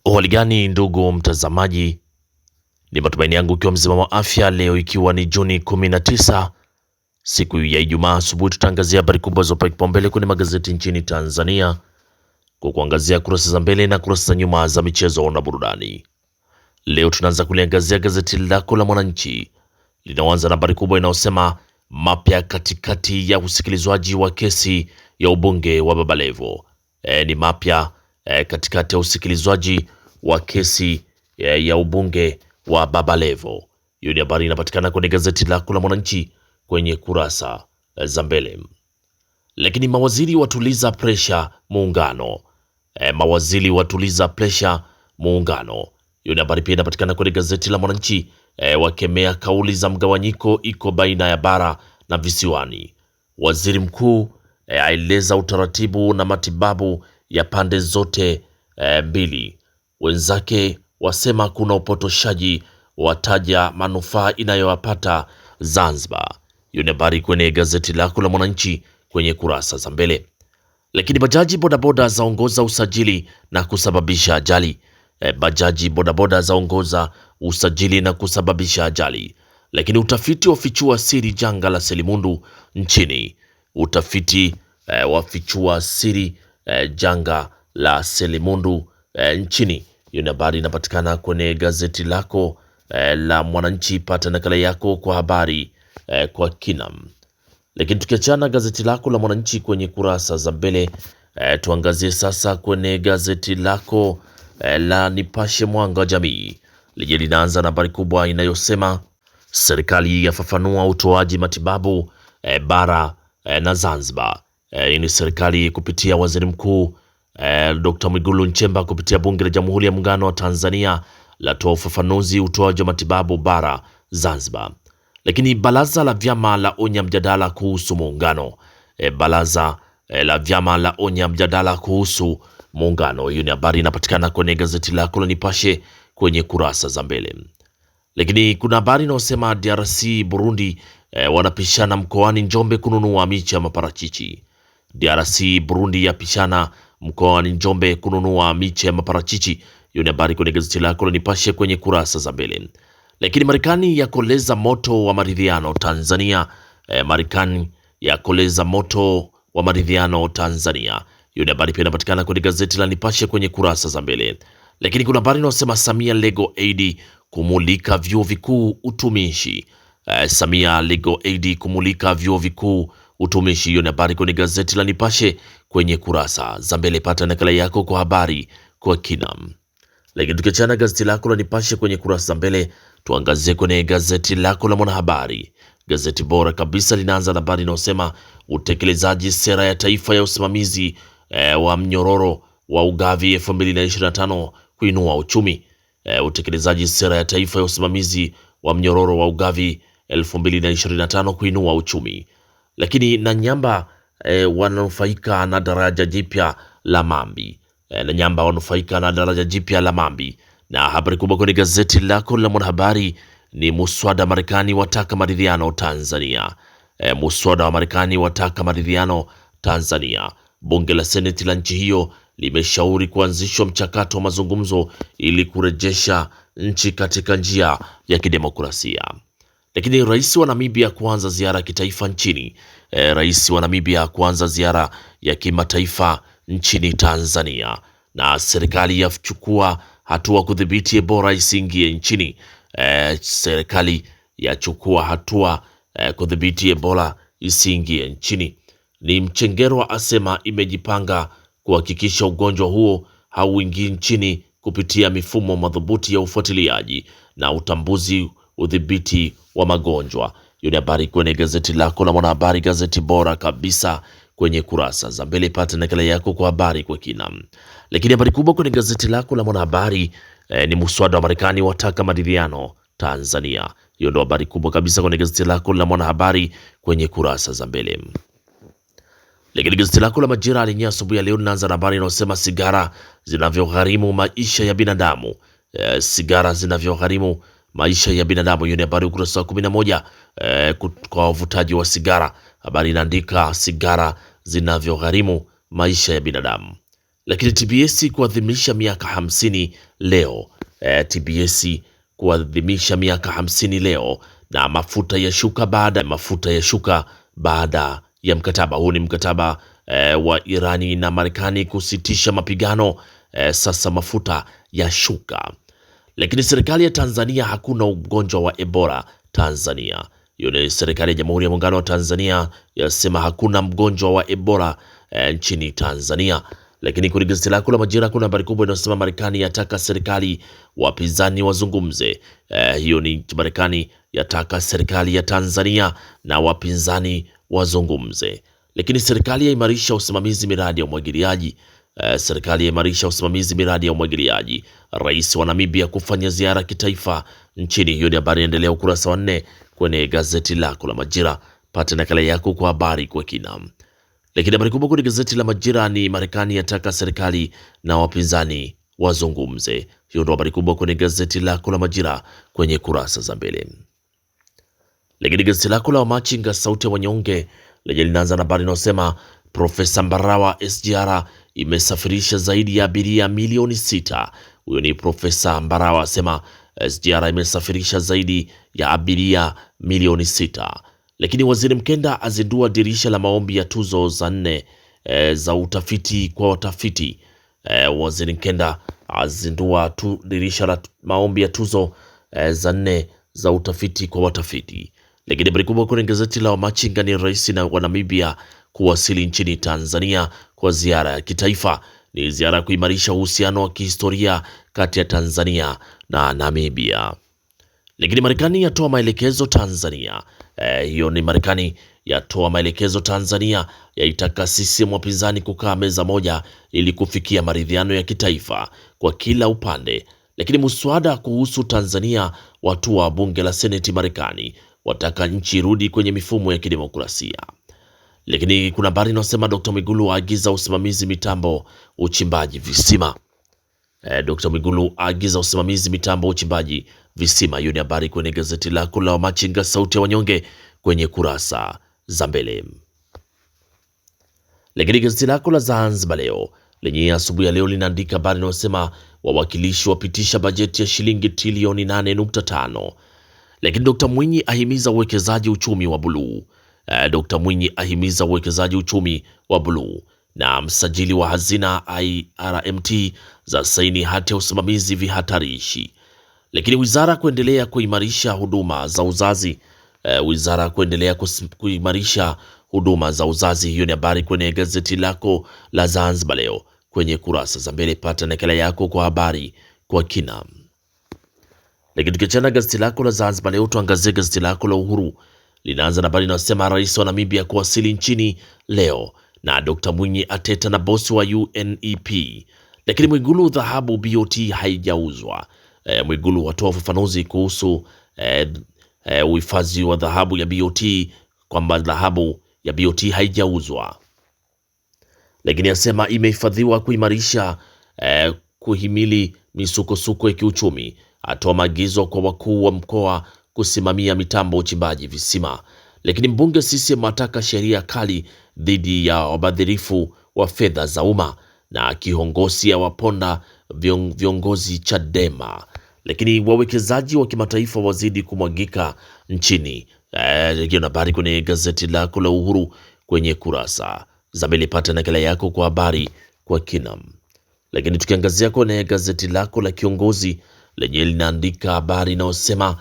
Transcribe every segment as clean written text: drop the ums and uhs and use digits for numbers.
Hali gani ndugu mtazamaji, ni matumaini yangu ikiwa mzima wa afya. Leo ikiwa ni Juni 19 siku ya Ijumaa asubuhi, tutaangazia habari kubwa zopa kipaumbele kwenye magazeti nchini Tanzania kwa kuangazia kurasa za mbele na kurasa za nyuma za michezo na burudani. Leo tunaanza kuliangazia gazeti lako la Mwananchi, linaanza na habari kubwa inayosema mapya katikati ya usikilizwaji wa kesi ya ubunge wa Baba Levo. Ni mapya katikati ya usikilizwaji wa kesi ya ubunge wa Baba Levo. Hiyo ni habari inapatikana kwenye gazeti lako la Mwananchi kwenye kurasa za mbele. Lakini mawaziri watuliza presha muungano. Mawaziri watuliza presha muungano. Hiyo ni habari pia inapatikana kwenye gazeti la Mwananchi. Wakemea kauli za mgawanyiko iko baina ya bara na visiwani. Waziri mkuu aeleza utaratibu na matibabu ya pande zote mbili. Wenzake wasema kuna upotoshaji, wataja manufaa inayowapata Zanzibar. Hiyo ni habari kwenye gazeti lako la Mwananchi kwenye kurasa za mbele. Lakini bajaji bodaboda zaongoza usajili na kusababisha ajali. Bajaji bodaboda zaongoza usajili na kusababisha ajali. Lakini utafiti wafichua siri janga la selimundu nchini. Utafiti wafichua siri janga la selimundu nchini. Hiyo ni habari inapatikana kwenye gazeti lako la Mwananchi. Pata nakala yako kwa habari kwa kinam. Lakini tukiachana gazeti lako la Mwananchi kwenye kurasa za mbele, tuangazie sasa kwenye gazeti lako la Nipashe Mwanga wa Jamii. Lije linaanza na habari kubwa inayosema serikali yafafanua utoaji matibabu bara na Zanzibar. Ni serikali kupitia waziri mkuu Dr. Mwigulu Nchemba kupitia bunge la Jamhuri ya Muungano wa Tanzania latoa ufafanuzi utoaji wa matibabu bara Zanzibar. Lakini baraza la vyama la onya mjadala kuhusu muungano. Baraza la vyama la onya mjadala kuhusu muungano. Hiyo ni habari inapatikana kwenye gazeti lako la Nipashe kwenye kurasa za mbele. Lakini kuna habari inayosema DRC Burundi wanapishana mkoani Njombe kununua miche ya maparachichi. DRC Burundi yapishana mkoani Njombe kununua miche ya maparachichi. Hiyo ni habari kwenye gazeti lako la Nipashe kwenye kurasa za mbele. Lakini Marekani yakoleza moto wa maridhiano Tanzania. Marekani yakoleza moto wa maridhiano Tanzania. Hiyo ni habari pia inapatikana kwenye gazeti la Nipashe kwenye kurasa za mbele. Lakini kuna habari inayosema Samia Legal Aid kumulika vyuo vikuu utumishi. Samia Legal Aid kumulika vyuo vikuu utumishi. Hiyo ni habari kwenye gazeti la Nipashe kwenye kurasa za mbele. Pata nakala yako kwa habari kwa kinam. Lakini tukiachana gazeti lako la Nipashe kwenye kurasa za mbele, tuangazie kwenye gazeti lako la Mwanahabari. Gazeti bora kabisa linaanza na habari inayosema utekelezaji sera ya taifa ya usimamizi wa mnyororo wa ugavi 2025 kuinua uchumi. Utekelezaji sera ya taifa ya usimamizi wa mnyororo wa ugavi 2025 kuinua uchumi. Lakini Nanyamba wananufaika na daraja jipya la Mambi. Nanyamba wanufaika na daraja jipya la Mambi. Na habari kubwa kwenye gazeti lako la Mwanahabari ni muswada Marekani wataka maridhiano Tanzania. Muswada wa Marekani wataka maridhiano Tanzania. Bunge la Seneti la nchi hiyo limeshauri kuanzishwa mchakato wa mazungumzo ili kurejesha nchi katika njia ya kidemokrasia. Lakini rais wa Namibia kuanza ziara ya kitaifa nchini. Rais wa Namibia kuanza ziara ya kimataifa nchini Tanzania. Na serikali yachukua hatua kudhibiti Ebola isiingie nchini. Serikali yachukua hatua kudhibiti Ebola isiingie nchini. Ni Mchengerwa asema imejipanga kuhakikisha ugonjwa huo hauingii nchini kupitia mifumo madhubuti ya ufuatiliaji na utambuzi, udhibiti wa magonjwa. Hiyo ni habari kwenye gazeti lako la Mwanahabari, gazeti bora kabisa kwenye kurasa za mbele. Pata nakala yako kwa habari kwa kina. Lakini habari kubwa kwenye gazeti lako la Mwanahabari ni muswada wa Marekani wataka maridhiano Tanzania. Hiyo ndio habari kubwa kabisa kwenye gazeti lako la Mwanahabari kwenye kurasa za mbele. Lakini gazeti lako la Majira lenye asubuhi ya leo linaanza na habari inayosema sigara zinavyogharimu maisha ya binadamu. Sigara zinavyogharimu maisha ya binadamu. Hiyo ni habari ukurasa wa 11 kwa wavutaji wa sigara. Habari inaandika sigara zinavyogharimu maisha ya binadamu. Lakini TBS kuadhimisha miaka 50 leo. TBS kuadhimisha miaka 50 leo, na mafuta ya shuka baada ya mkataba huu. Ni mkataba wa Irani na Marekani kusitisha mapigano. Sasa mafuta ya shuka. Lakini serikali ya Tanzania, hakuna ugonjwa wa Ebola Tanzania. Hiyo ni serikali ya Jamhuri ya Muungano wa Tanzania yasema hakuna mgonjwa wa Ebola nchini Tanzania. Lakini kwenye gazeti lako la Majira kuna habari kubwa inayosema Marekani yataka serikali wapinzani wazungumze. Hiyo ni Marekani yataka serikali ya Tanzania na wapinzani wazungumze. Lakini serikali yaimarisha usimamizi miradi ya umwagiliaji. Serikali yaimarisha usimamizi miradi ya umwagiliaji. Rais wa Namibia kufanya ziara kitaifa nchini. Hiyo ni habari inaendelea ukurasa wa 4 kwenye gazeti lako la Majira. Pata nakala yako kwa habari kwa kina. Lakini habari kubwa kwenye gazeti la Majira ni Marekani yataka serikali na wapinzani wazungumze. Hiyo ndio habari kubwa kwenye gazeti lako la Majira kwenye kurasa za mbele. Lakini gazeti lako la Wamachinga sauti ya wanyonge lenye linaanza na habari inayosema Profesa Mbarawa SGR imesafirisha zaidi ya abiria milioni 6. Huyo ni Profesa Mbarawa asema SGR imesafirisha zaidi ya abiria milioni 6. Lakini Waziri Mkenda azindua dirisha la maombi ya tuzo za 4 za utafiti kwa watafiti. Waziri Mkenda azindua dirisha la maombi ya tuzo za 4 za utafiti kwa watafiti. Lakini habari kubwa kwenye gazeti la Wamachinga ni rais wa Namibia kuwasili nchini Tanzania kwa ziara ya kitaifa. Ni ziara ya kuimarisha uhusiano wa kihistoria kati ya Tanzania na Namibia. Lakini Marekani yatoa maelekezo Tanzania. Hiyo ni Marekani yatoa maelekezo Tanzania, yaitaka CCM wapinzani kukaa meza moja ili kufikia maridhiano ya kitaifa kwa kila upande. Lakini muswada kuhusu Tanzania, watu wa bunge la Seneti Marekani wataka nchi irudi kwenye mifumo ya kidemokrasia. Lakini kuna habari inasema Dr. Mwigulu aagiza usimamizi mitambo uchimbaji visima. Dr. Mwigulu aagiza usimamizi mitambo uchimbaji visima. Hiyo ni habari kwenye gazeti lako la Wamachinga sauti ya wanyonge kwenye kurasa za mbele. Lakini gazeti lako la Zanzibar Leo lenye asubuhi ya leo linaandika habari inayosema wawakilishi wapitisha bajeti ya shilingi trilioni 8.5. Lakini Dr. Mwinyi ahimiza uwekezaji uchumi wa buluu. Dr. Mwinyi ahimiza uwekezaji uchumi wa buluu. Na msajili wa hazina IRMT za saini hati ya usimamizi vihatarishi. Lakini wizara kuendelea kuimarisha huduma za uzazi. Wizara kuendelea kuimarisha huduma za uzazi. Hiyo ni habari kwenye gazeti lako la Zanzibar Leo kwenye kurasa za mbele. Pata nakala yako kwa habari kwa kina. Lakini tukiachana gazeti lako la Zanzibar Leo, tuangazie gazeti lako la Uhuru. Linaanza na habari inayosema rais wa Namibia kuwasili nchini leo, na Dr. Mwinyi ateta na bosi wa UNEP. Lakini Mwigulu, dhahabu BOT haijauzwa. Mwigulu watoa ufafanuzi kuhusu uhifadhi wa dhahabu ya BOT, kwamba dhahabu ya BOT haijauzwa, lakini asema imehifadhiwa kuimarisha kuhimili misukosuko ya kiuchumi. Atoa maagizo kwa wakuu wa mkoa kusimamia mitambo uchimbaji visima. Lakini mbunge CCM ataka sheria kali dhidi ya wabadhirifu wa fedha za umma, na kiongozi waponda viongozi Chadema. Lakini wawekezaji wa kimataifa wazidi kumwagika nchini. Hiyo habari kwenye gazeti lako la Uhuru kwenye kurasa za mbele. Pata nakala yako kwa habari kwa kina. Lakini tukiangazia kwenye gazeti lako la Kiongozi lenye linaandika habari inayosema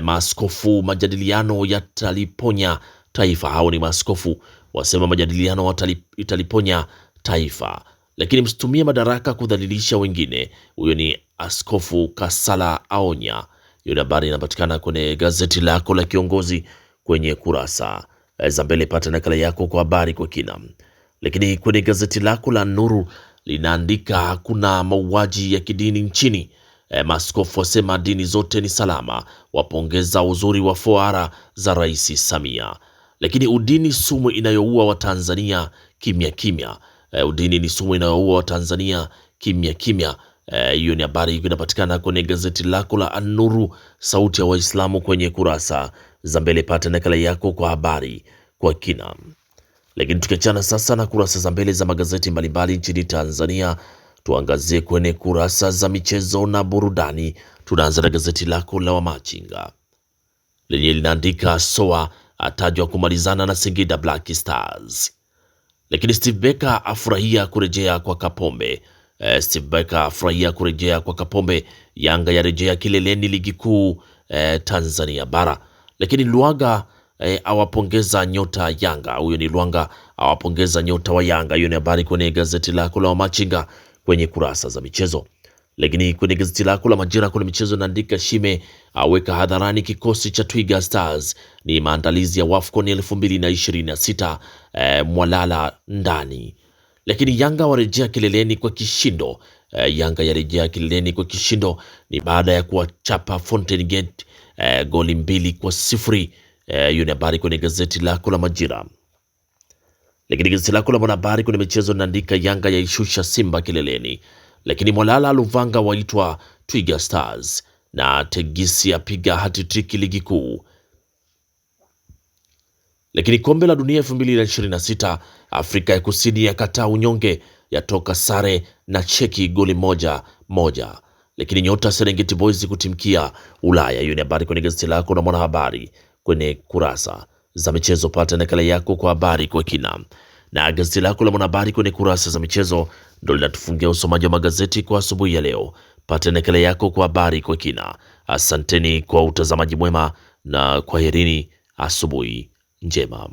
maaskofu majadiliano yataliponya taifa. Hao ni maaskofu wasema majadiliano italiponya taifa. Lakini msitumie madaraka kudhalilisha wengine. Huyo ni Askofu Kasala aonya. Hiyo habari inapatikana kwenye gazeti lako la Kiongozi kwenye kurasa za mbele. Pata nakala yako kwa habari kwa kina. Lakini kwenye gazeti lako la Nuru linaandika hakuna mauaji ya kidini nchini. Maaskofu wasema dini zote ni salama, wapongeza uzuri wa foara za Rais Samia. Lakini udini sumu inayoua wa Tanzania kimya kimya. Udini ni sumu inayoua wa Tanzania kimya kimya. Hiyo ni habari inapatikana kwenye gazeti lako la An-Nuru sauti ya Waislamu kwenye kurasa za mbele. Pata nakala yako kwa habari kwa kina. Lakini tukiachana sasa na kurasa za mbele za magazeti mbalimbali nchini Tanzania, tuangazie kwenye kurasa za michezo na burudani. Tunaanza na gazeti lako la Wamachinga lenye linaandika Soa atajwa kumalizana na Singida Black Stars. Lakini Steve Barker afurahia kurejea kwa Kapombe. Steve Barker afurahia kurejea kwa Kapombe. Yanga yarejea kileleni ligi kuu Tanzania bara. Lakini Luaga awapongeza nyota Yanga. Huyo ni Luanga awapongeza nyota wa Yanga. Hiyo ni habari kwenye gazeti lako la Wamachinga kwenye kurasa za michezo. Lakini kwenye gazeti lako la Majira kwenye michezo naandika Shime aweka hadharani kikosi cha Twiga Stars ni maandalizi ya WAFCON 2026 mwalala ndani. Lakini Yanga warejea kileleni kwa kishindo. Yanga yarejea kileleni kwa kishindo ni baada ya kuwachapa Fountain Gate goli 2-0. Hiyo ni habari kwenye gazeti lako la Majira. Lakini gazeti lako la Mwanahabari kwenye michezo naandika Yanga yaishusha Simba kileleni. Lakini Mwalala Luvanga waitwa Twiga Stars na Tegisi apiga hat-trick ligi kuu. Lakini kombe la dunia 2026 Afrika ya Kusini yakataa unyonge, yatoka sare na Cheki goli 1-1. Lakini nyota Serengeti Boys kutimkia Ulaya. Hiyo ni habari kwenye gazeti lako na Mwanahabari kwenye kurasa za michezo. Pata nakala yako kwa habari kwa kina. Na gazeti lako la Mwanahabari kwenye kurasa za michezo ndio linatufungia usomaji wa magazeti kwa asubuhi ya leo. Pata nakala yako kwa habari kwa kina. Asanteni kwa utazamaji mwema na kwaherini, asubuhi njema.